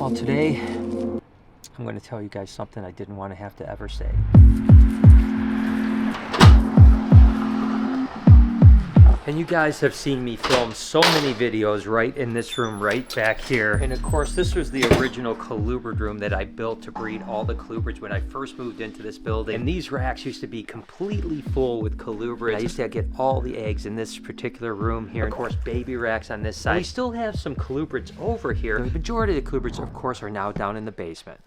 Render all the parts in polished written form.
Well, today I'm going to tell you guys something I didn't want to have to ever say. And you guys have seen me film so many videos right in this room right back here. And of course, this was the original colubrid room that I built to breed all the colubrids when I first moved into this building. And these racks used to be completely full with colubrids. I used to get all the eggs in this particular room here. Of course, baby racks on this side. And we still have some colubrids over here. The majority of the colubrids, of course, are now down in the basement.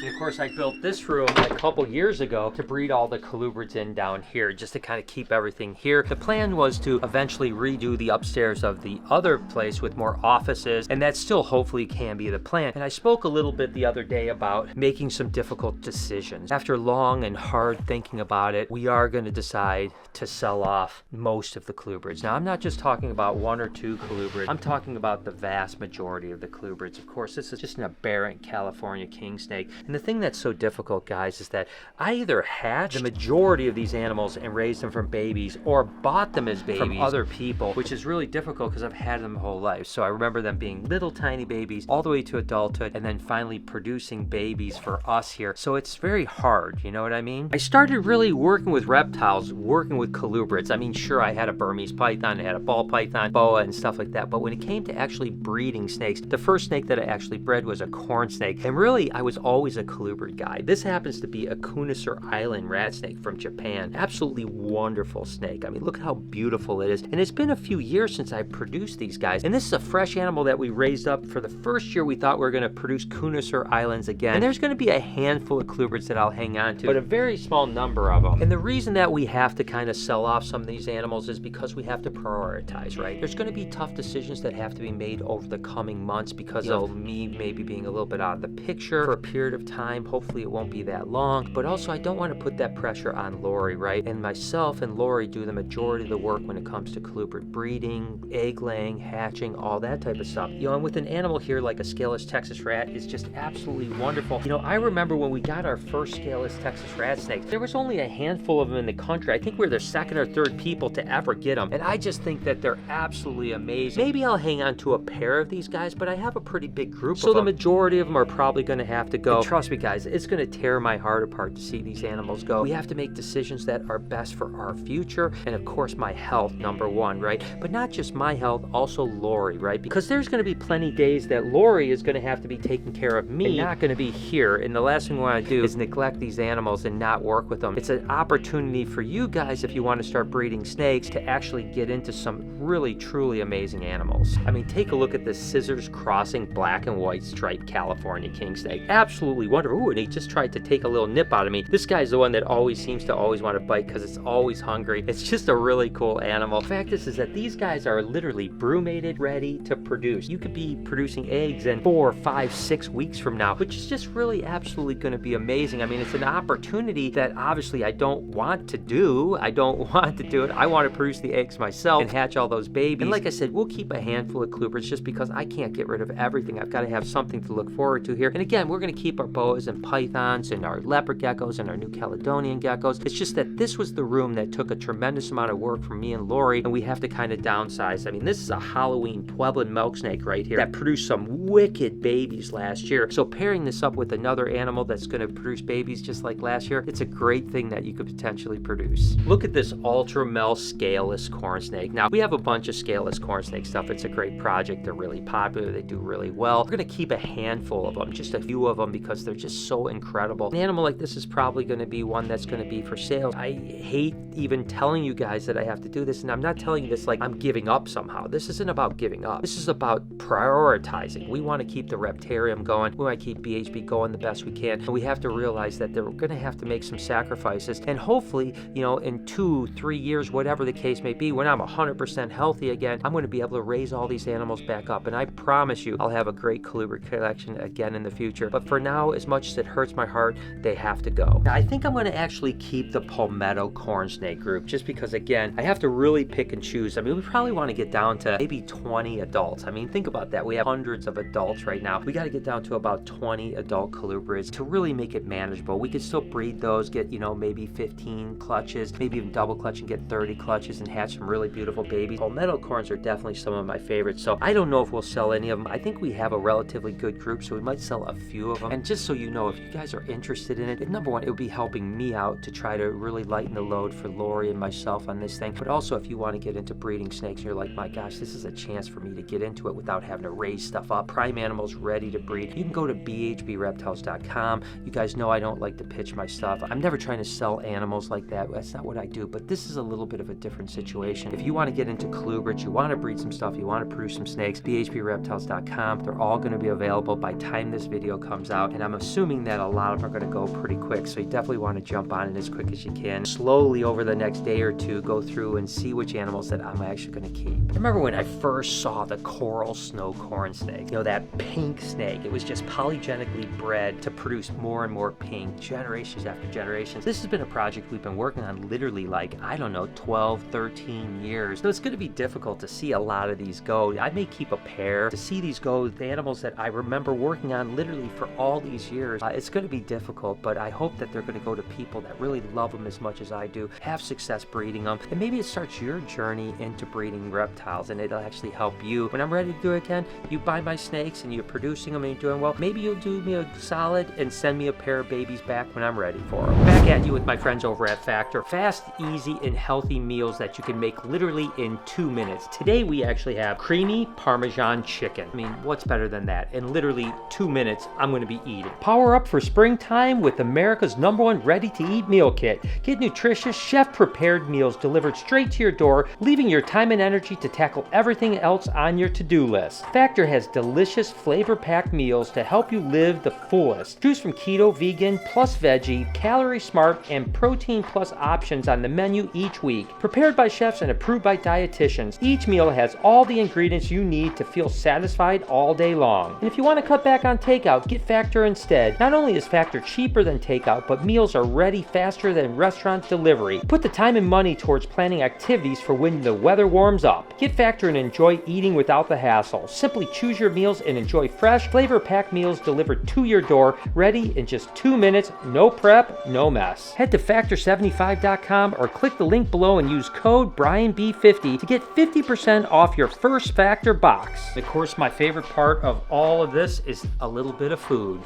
And of course, I built this room a couple years ago to breed all the colubrids in down here, just to kind of keep everything here. The plan was to eventually redo the upstairs of the other place with more offices, and that still hopefully can be the plan. And I spoke a little bit the other day about making some difficult decisions. After long and hard thinking about it, we are going to decide to sell off most of the colubrids. Now, I'm not just talking about one or two colubrids. I'm talking about the vast majority of the colubrids. Of course, this is just an aberrant California king snake. And the thing that's so difficult, guys, is that I either hatched the majority of these animals and raised them from babies, or bought them as babies from other people, which is really difficult because I've had them my whole life. So I remember them being little tiny babies all the way to adulthood, and then finally producing babies for us here. So it's very hard, you know what I mean? I started really working with reptiles, working with colubrids. I mean, sure, I had a Burmese python, I had a ball python, boa, and stuff like that. But when it came to actually breeding snakes, the first snake that I actually bred was a corn snake. And really, I was always a colubrid guy. This happens to be a Kunisar Island rat snake from Japan. Absolutely wonderful snake. I mean, look how beautiful it is. And it's been a few years since I produced these guys. And this is a fresh animal that we raised up. For the first year, we thought we were going to produce Kunisar Islands again. And there's going to be a handful of colubrids that I'll hang on to, but a very small number of them. And the reason that we have to kind of sell off some of these animals is because we have to prioritize, right? There's going to be tough decisions that have to be made over the coming months because of me maybe being a little bit out of the picture for a period of time. Hopefully it won't be that long, but also I don't want to put that pressure on Lori, right? And myself and Lori do the majority of the work when it comes to colubrid breeding, egg laying, hatching, all that type of stuff. You know, and with an animal here like a scaleless Texas rat, it's just absolutely wonderful. You know, I remember when we got our first scaleless Texas rat snakes, there was only a handful of them in the country. I think we're the second or third people to ever get them, and I just think that they're absolutely amazing. Maybe I'll hang on to a pair of these guys, but I have a pretty big group of them. So the majority of them are probably going to have to go. And trust me, guys, it's going to tear my heart apart to see these animals go. We have to make decisions that are best for our future, and of course my health, number one, right? But not just my health, also Lori, right? Because there's going to be plenty days that Lori is going to have to be taking care of me, and not going to be here. And the last thing we want to do is neglect these animals and not work with them. It's an opportunity for you guys, if you want to start breeding snakes, to actually get into some really truly amazing animals. I mean, take a look at this scissors crossing black and white striped California king snake. Absolutely wonderful. Ooh, and he just tried to take a little nip out of me. This guy's the one that always seems to always want to bite because it's always hungry. It's just a really cool animal. The fact is that these guys are literally brumated, ready to produce. You could be producing eggs in 4, 5, 6 weeks from now, which is just really absolutely going to be amazing. I mean, it's an opportunity that obviously I don't want to do. I don't want to do it. I want to produce the eggs myself and hatch all those babies. And like I said, we'll keep a handful of colubrids just because I can't get rid of everything. I've got to have something to look forward to here. And again, we're going to keep our boas and pythons and our leopard geckos and our New Caledonian geckos. It's just that this was the room that took a tremendous amount of work from me and Lori, and we have to kind of downsize. I mean, this is a Halloween Pueblan milk snake right here that produced some wicked babies last year. So pairing this up with another animal that's going to produce babies just like last year, it's a great thing that you could potentially produce. Look at this ultra mel scaleless corn snake. Now, we have a bunch of scaleless corn snake stuff. It's a great project. They're really popular. They do really well. We're going to keep a handful of them, just a few of them, because they're just so incredible. An animal like this is probably going to be one that's going to be for sale. I hate even telling you guys that I have to do this, and I'm not telling you this like I'm giving up somehow. This isn't about giving up. This is about prioritizing. We want to keep the reptarium going. We want to keep BHB going the best we can, and we have to realize that they're going to have to make some sacrifices. And hopefully, you know, in 2, 3 years, whatever the case may be, when I'm 100% healthy again, I'm going to be able to raise all these animals back up. And I promise you, I'll have a great colubrid collection again in the future. But for now, as much much as it hurts my heart, they have to go. Now, I think I'm going to actually keep the palmetto corn snake group just because, again, I have to really pick and choose. I mean, we probably want to get down to maybe 20 adults. I mean, think about that. We have hundreds of adults right now. We got to get down to about 20 adult colubrids to really make it manageable. We could still breed those, get, you know, maybe 15 clutches, maybe even double clutch and get 30 clutches and hatch some really beautiful babies. Palmetto corns are definitely some of my favorites. So I don't know if we'll sell any of them. I think we have a relatively good group, so we might sell a few of them. And just so you know, if you guys are interested in it, number one, it would be helping me out to try to really lighten the load for Lori and myself on this thing. But also, if you want to get into breeding snakes and you're like, my gosh, this is a chance for me to get into it without having to raise stuff up. Prime animals ready to breed. You can go to bhbreptiles.com. You guys know I don't like to pitch my stuff. I'm never trying to sell animals like that. That's not what I do. But this is a little bit of a different situation. If you want to get into colubrids, you want to breed some stuff, you want to produce some snakes, bhbreptiles.com. They're all going to be available by time this video comes out. And I'm assuming that a lot of them are going to go pretty quick. So you definitely want to jump on it as quick as you can. Slowly over the next day or two, go through and see which animals that I'm actually going to keep. I remember when I first saw the coral snow corn snake, you know, that pink snake. It was just polygenically bred to produce more and more pink generations after generations. This has been a project we've been working on literally like, I don't know, 12, 13 years. So it's going to be difficult to see a lot of these go. I may keep a pair. To see these go, the animals that I remember working on literally for all these years, it's going to be difficult, but I hope that they're going to go to people that really love them as much as I do, have success breeding them, and maybe it starts your journey into breeding reptiles, and it'll actually help you. When I'm ready to do it again, you buy my snakes and you're producing them and you're doing well, maybe you'll do me a solid and send me a pair of babies back when I'm ready for them. Back at you with my friends over at Factor. Fast, easy, and healthy meals that you can make literally in 2 minutes. Today we actually have creamy Parmesan chicken. I mean, what's better than that? In literally 2 minutes, I'm going to be eating. Power up for springtime with America's #1 ready-to-eat meal kit. Get nutritious, chef-prepared meals delivered straight to your door, leaving your time and energy to tackle everything else on your to-do list. Factor has delicious, flavor-packed meals to help you live the fullest. Choose from keto, vegan, plus veggie, calorie smart, and protein plus options on the menu each week. Prepared by chefs and approved by dietitians, each meal has all the ingredients you need to feel satisfied all day long. And if you want to cut back on takeout, get Factor instead. Not only is Factor cheaper than takeout, but meals are ready faster than restaurant delivery. Put the time and money towards planning activities for when the weather warms up. Get Factor and enjoy eating without the hassle. Simply choose your meals and enjoy fresh, flavor-packed meals delivered to your door, ready in just 2 minutes, no prep, no mess. Head to Factor75.com or click the link below and use code BrianB50 to get 50% off your first Factor box. Of course, my favorite part of all of this is a little bit of food.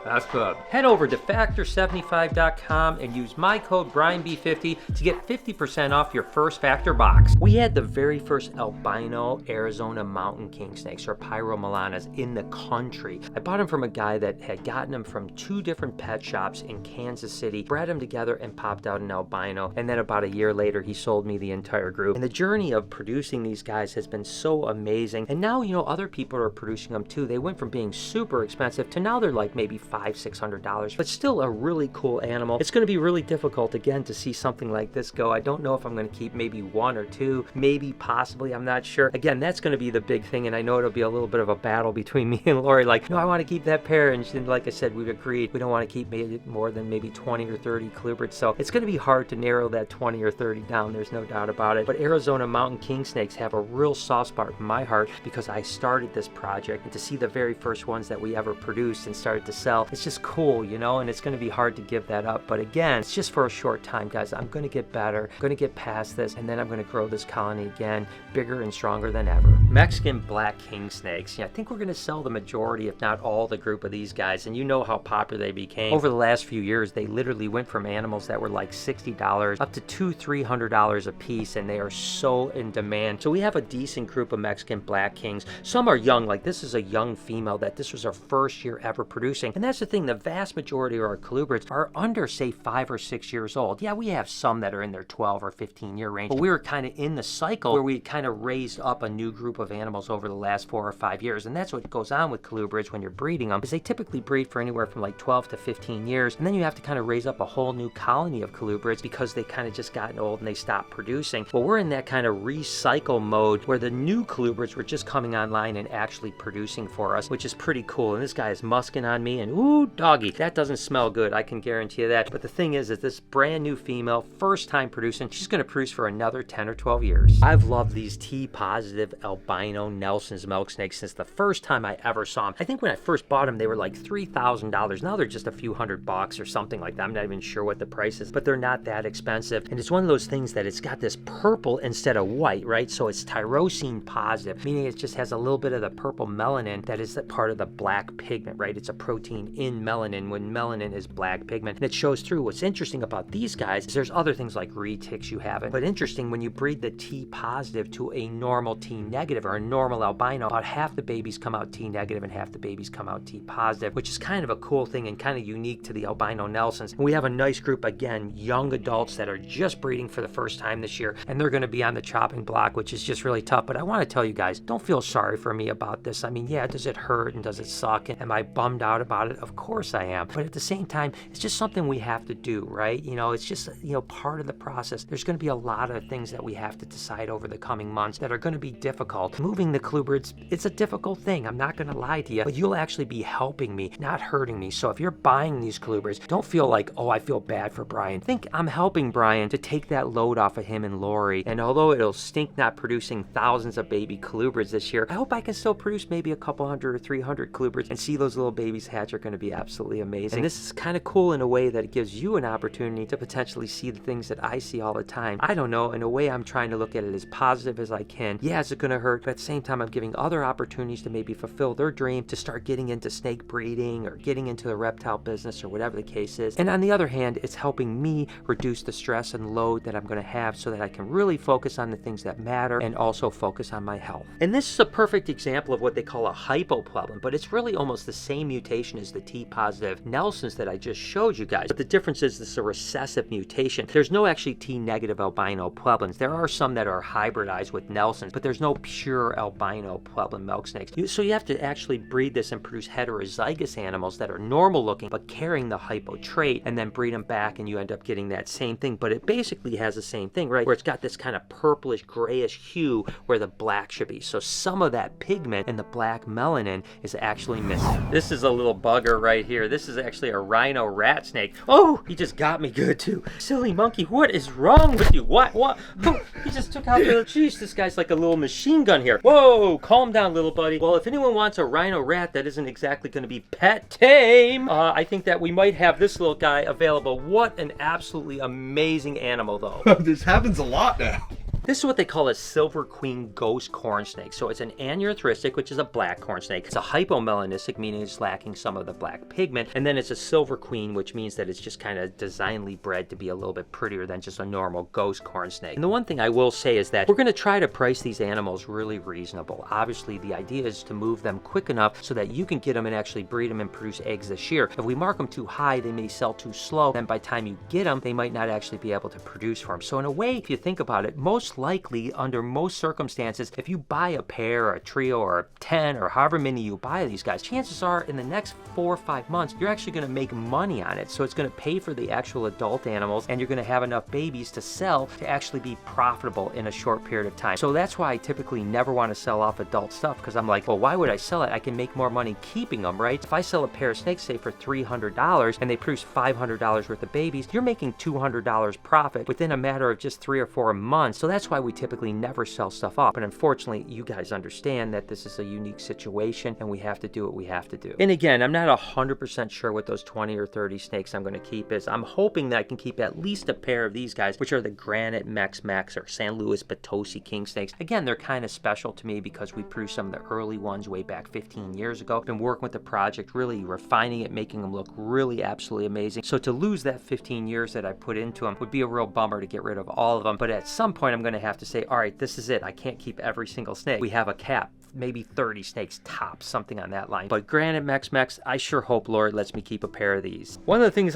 That's good. Head over to Factor75.com and use my code BrianB50 to get 50% off your first Factor box. We had the very first albino Arizona mountain king snakes, or pyromelanas, in the country. I bought them from a guy that had gotten them from 2 different pet shops in Kansas City, bred them together and popped out an albino, and then about a year later he sold me the entire group. And the journey of producing these guys has been so amazing, and now, you know, other people are producing them too. They went from being super expensive to now they're like maybe $500-600, but still a really cool animal. It's going to be really difficult again to see something like this go. I don't know if I'm going to keep maybe 1 or 2, maybe possibly, I'm not sure. Again, that's going to be the big thing, and I know it'll be a little bit of a battle between me and Lori, like, no, I want to keep that pair, and like I said, we've agreed we don't want to keep maybe more than maybe 20 or 30 colubrids, so it's going to be hard to narrow that 20 or 30 down, there's no doubt about it. But Arizona mountain king snakes have a real soft spot in my heart because I started this project, and to see the very first ones that we ever produced and started to sell, it's just cool, you know, and it's going to be hard to give that up. But again, it's just for a short time, guys. I'm going to get better, I'm going to get past this, and then I'm going to grow this colony again, bigger and stronger than ever. Mexican black king snakes. Yeah, I think we're going to sell the majority, if not all, the group of these guys, and you know how popular they became. Over the last few years, they literally went from animals that were like $60 up to $200-300 a piece, and they are so in demand. So we have a decent group of Mexican black kings. Some are young, like this is a young female that this was her first year ever producing, and that's the thing, the vast majority of our colubrids are under, say, 5 or 6 years old. Yeah, we have some that are in their 12 or 15 year range, but we were kind of in the cycle where we kind of raised up a new group group of animals over the last 4 or 5 years. And that's what goes on with colubrids when you're breeding them, is they typically breed for anywhere from like 12 to 15 years. And then you have to kind of raise up a whole new colony of colubrids because they kind of just gotten old and they stopped producing. Well, we're in that kind of recycle mode where the new colubrids were just coming online and actually producing for us, which is pretty cool. And this guy is musking on me, and ooh, doggy, that doesn't smell good, I can guarantee you that. But the thing is this brand new female, first time producing, she's going to produce for another 10 or 12 years. I've loved these T-positive albino Nelson's milk snakes since the first time I ever saw them. I think when I first bought them, they were like $3,000. Now they're just a few $100 or something like that. I'm not even sure what the price is, but they're not that expensive. And it's one of those things that it's got this purple instead of white, right? So it's tyrosine positive, meaning it just has a little bit of the purple melanin that is part of the black pigment, right? It's a protein in melanin when melanin is black pigment, and it shows through. What's interesting about these guys is there's other things like retics you haven't, but interesting, when you breed the T positive to a normal T negative or a normal albino, about half the babies come out T negative and half the babies come out T positive, which is kind of a cool thing and kind of unique to the albino Nelsons. And we have a nice group, again, young adults that are just breeding for the first time this year, and they're going to be on the chopping block, which is just really tough. But I want to tell you guys, don't feel sorry for me about this. I mean, yeah, does it hurt and does it suck? And am I bummed out about it? Of course I am. But at the same time, it's just something we have to do, right? You know, it's just, you know, part of the process. There's going to be a lot of things that we have to decide over the coming months that are going to be difficult. Moving the colubrids, it's a difficult thing. I'm not going to lie to you, but you'll actually be helping me, not hurting me. So if you're buying these colubrids, don't feel like, oh, I feel bad for Brian. Think I'm helping Brian to take that load off of him and Lori. And although it'll stink not producing thousands of baby colubrids this year, I hope I can still produce maybe a couple hundred or 300 colubrids and see those little babies hatch. Are going to be absolutely amazing. And this is kind of cool in a way that it gives you an opportunity to potentially see the things that I see all the time. I don't know, in a way I'm trying to look at it as positive as I can. Yeah, is it going to hurt? But at the same time, I'm giving other opportunities to maybe fulfill their dream to start getting into snake breeding or getting into the reptile business or whatever the case is. And on the other hand, it's helping me reduce the stress and load that I'm going to have so that I can really focus on the things that matter and also focus on my health. And this is a perfect example of what they call a hypoplebin, but it's really almost the same mutation as the T-positive Nelsons that I just showed you guys. But the difference is this is a recessive mutation. There's no actually T-negative albino plebins. There are some that are hybridized with Nelsons, but there's no pure albino plebin milk snakes. So you have to actually breed this and produce heterozygous animals that are normal looking but carrying the hypo trait, and then breed them back and you end up getting that same thing. But it basically has the same thing, right? Where it's got this kind of purplish grayish hue where the black should be. So some of that pigment in the black melanin is actually missing. This is a little bugger right here. This is actually a rhino rat snake. Oh, he just got me good too. Silly monkey, what is wrong with you? What? Oh, he just took out the... Jeez, this guy's like a little machine gun here. Whoa, calm down, little buddy. Well, if anyone wants a rhino rat that isn't exactly going to be pet tame, I think that we might have this little guy available. What an absolutely amazing animal, though. This happens a lot now. This is what they call a silver queen ghost corn snake. So it's an aneurystic, which is a black corn snake. It's a hypomelanistic, meaning it's lacking some of the black pigment. And then it's a silver queen, which means that it's just kind of designedly bred to be a little bit prettier than just a normal ghost corn snake. And the one thing I will say is that we're going to try to price these animals really reasonable. Obviously, the idea is to move them quick enough so that you can get them and actually breed them and produce eggs this year. If we mark them too high, they may sell too slow. Then by the time you get them, they might not actually be able to produce for them. So in a way, if you think about it, most likely, under most circumstances, if you buy a pair or a trio or 10 or however many you buy of these guys, chances are in the next 4 or 5 months, you're actually going to make money on it. So it's going to pay for the actual adult animals, and you're going to have enough babies to sell to actually be profitable in a short period of time. So that's why I typically never want to sell off adult stuff, because I'm like, well, why would I sell it? I can make more money keeping them, right? If I sell a pair of snakes, say for $300, and they produce $500 worth of babies, you're making $200 profit within a matter of just 3 or 4 months. So that's why we typically never sell stuff off. But unfortunately, you guys understand that this is a unique situation and we have to do what we have to do. And again, I'm not 100% sure what those 20 or 30 snakes I'm going to keep is. I'm hoping that I can keep at least a pair of these guys, which are the Granite Mex Mex or San Luis Potosi King snakes. Again, they're kind of special to me because we produced some of the early ones way back 15 years ago. Been working with the project, really refining it, making them look really absolutely amazing. So to lose that 15 years that I put into them would be a real bummer to get rid of all of them. But at some point, I'm going to have to say, all right, this is it. I can't keep every single snake. We have a cap. maybe 30 snakes tops, something on that line. But granted, Mex, I sure hope Lori lets me keep a pair of these. One of the things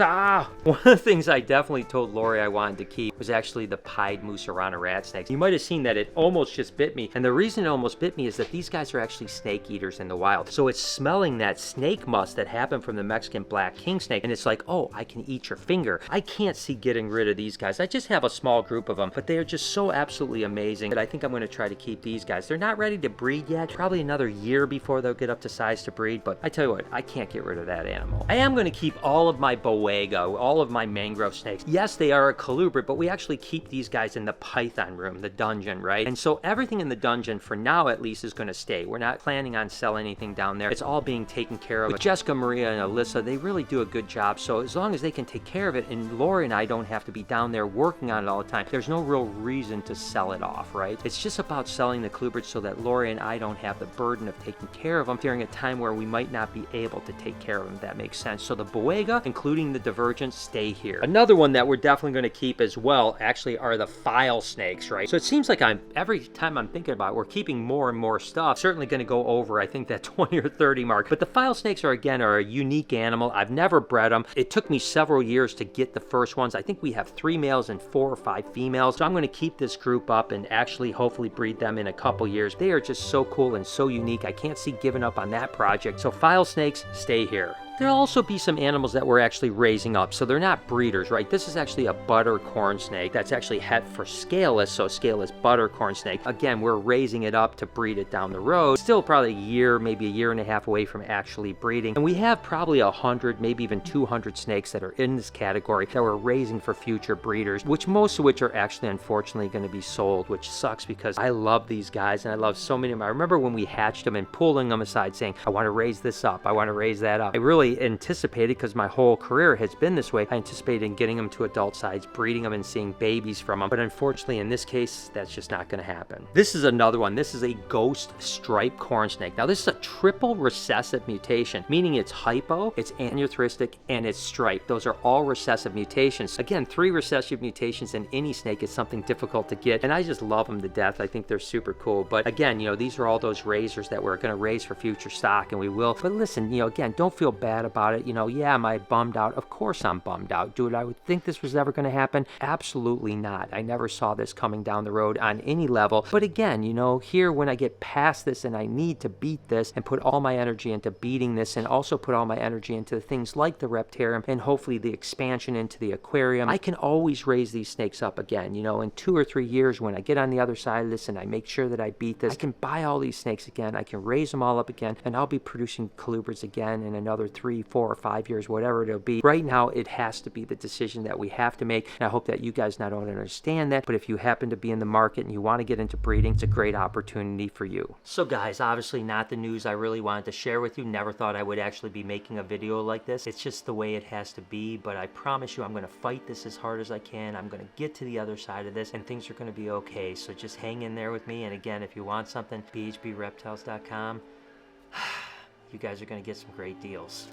I definitely told Lori I wanted to keep was actually the pied Musarana rat snakes. You might have seen that it almost just bit me, and the reason it almost bit me is that these guys are actually snake eaters in the wild. So it's smelling that snake must that happened from the Mexican black king snake, and it's like, oh, I can eat your finger. I can't see getting rid of these guys. I just have a small group of them, but they are just so absolutely amazing that I think I'm going to try to keep these guys. They're not ready to breed yet. Probably another year before they'll get up to size to breed, but I tell you what, I can't get rid of that animal. I am going to keep all of my boega, all of my mangrove snakes. Yes, they are a colubrid, but we actually keep these guys in the python room, the dungeon, right? And so everything in the dungeon, for now at least, is going to stay. We're not planning on selling anything down there. It's all being taken care of. With Jessica, Maria, and Alyssa, they really do a good job. So as long as they can take care of it, and Lori and I don't have to be down there working on it all the time, there's no real reason to sell it off, right? It's just about selling the colubrids so that Lori and I don't have the burden of taking care of them during a time where we might not be able to take care of them, if that makes sense. So the boega, including the divergent, stay here. Another one that we're definitely going to keep as well, actually, are the file snakes, right? So it seems like every time I'm thinking about it, we're keeping more and more stuff. Certainly going to go over, I think, that 20 or 30 mark. But the file snakes are a unique animal. I've never bred them. It took me several years to get the first ones. I think we have 3 males and 4 or 5 females. So I'm going to keep this group up and actually hopefully breed them in a couple years. They are just so cool and so unique. I can't see giving up on that project. So file snakes, stay here. There'll also be some animals that we're actually raising up, so they're not breeders, right? This is actually a butter corn snake that's actually het for scaleless, so scaleless butter corn snake. Again, we're raising it up to breed it down the road. Still probably a year, maybe a year and a half away from actually breeding. And we have probably 100, maybe even 200 snakes that are in this category that we're raising for future breeders, most of which are actually unfortunately going to be sold, which sucks because I love these guys and I love so many of them. I remember when we hatched them and pulling them aside saying, I want to raise this up, I want to raise that up. I really anticipated, because my whole career has been this way, I anticipated getting them to adult size, breeding them and seeing babies from them. But unfortunately, in this case, that's just not going to happen. This is another one. This is a ghost striped corn snake. Now, this is a triple recessive mutation, meaning it's hypo, it's aneurystic, and it's striped. Those are all recessive mutations. Again, 3 recessive mutations in any snake is something difficult to get, and I just love them to death. I think they're super cool. But again, these are all those raisers that we're going to raise for future stock, and we will. But listen, again, don't feel bad about it. Yeah, am I bummed out? Of course I'm bummed out. Dude, I would think this was ever going to happen? Absolutely not. I never saw this coming down the road on any level. But again, here when I get past this and I need to beat this and put all my energy into beating this and also put all my energy into things like the reptarium and hopefully the expansion into the aquarium, I can always raise these snakes up again. In 2 or 3 years when I get on the other side of this and I make sure that I beat this, I can buy all these snakes again. I can raise them all up again, and I'll be producing colubrids again in another 3, 4, or 5 years, whatever it'll be. Right now, it has to be the decision that we have to make, and I hope that you guys not only understand that, but if you happen to be in the market and you want to get into breeding, it's a great opportunity for you. So guys, obviously not the news I really wanted to share with you. Never thought I would actually be making a video like this. It's just the way it has to be, but I promise you I'm going to fight this as hard as I can. I'm going to get to the other side of this, and things are going to be okay. So just hang in there with me, and again, if you want something, bhbreptiles.com. You guys are going to get some great deals.